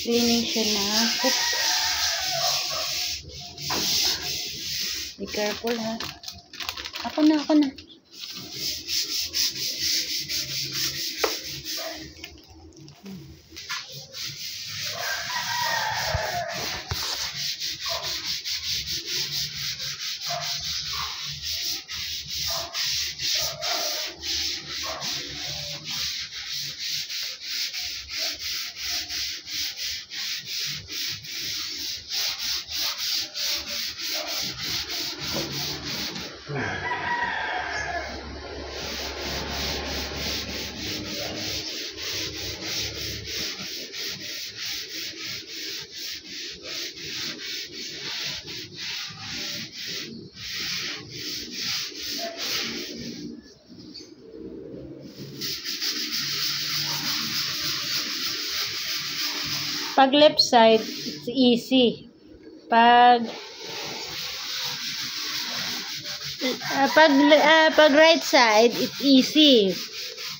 Cleaning siya na. Be careful, ha. Ako na. Pag left side, it's easy. Pag right side, it's easy.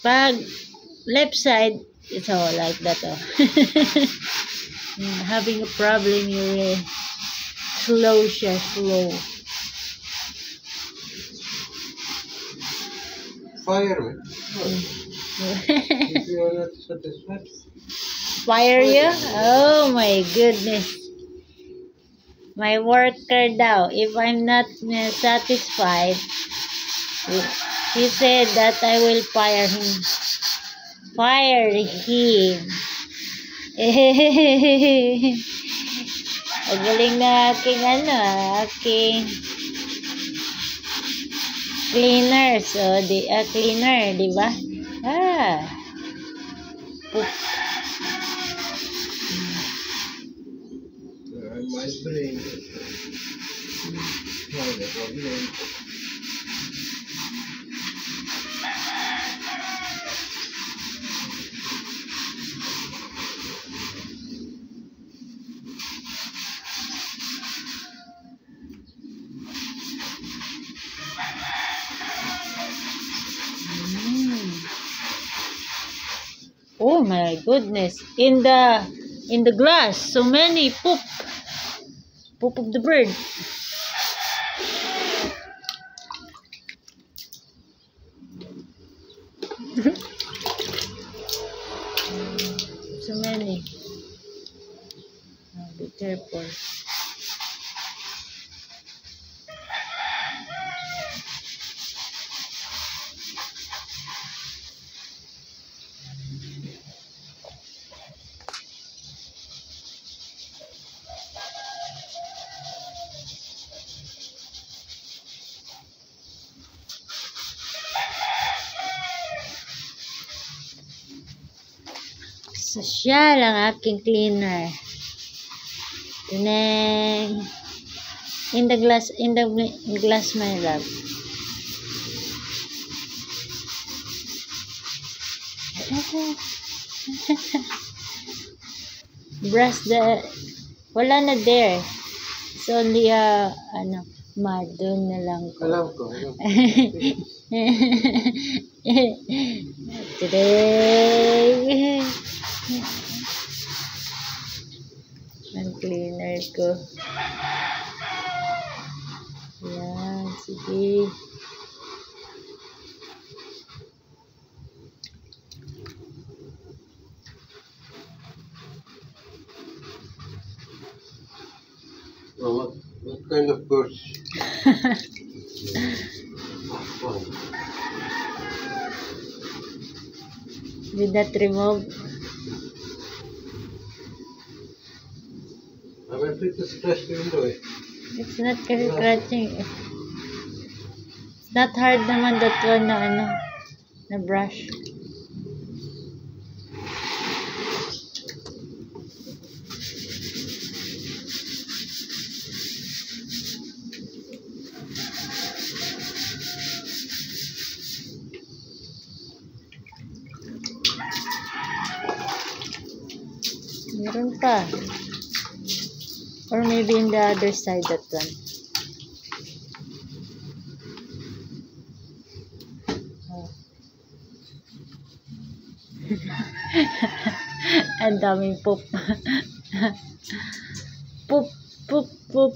Pag left side, it's all like that. Oh. Having a problem, you're slow. Fire me. If you are not satisfied. Fire you? Oh my goodness. My worker daw, if I'm not satisfied, he said that I will fire him. Ang galing na aking aking cleaner. So, cleaner, di ba? Poop. My brain. No problem. Oh my goodness. In the glass, so many poop of the bird. So many. Oh, be careful. Sosyal ang aking cleaner. Tineng. In the glass, my love. Brush wala na there. It's only mud. Doon na lang ko. Alam ko. Today. Ang cleaner ko. Yan, sige. What kind of birds? Did that remove? I'm afraid to scratch the window. It's not scratching. It's not hard naman that one na brush. Meron pa. Or maybe in the other side, that one. Oh. Ang daming poop. Poop, poop, poop.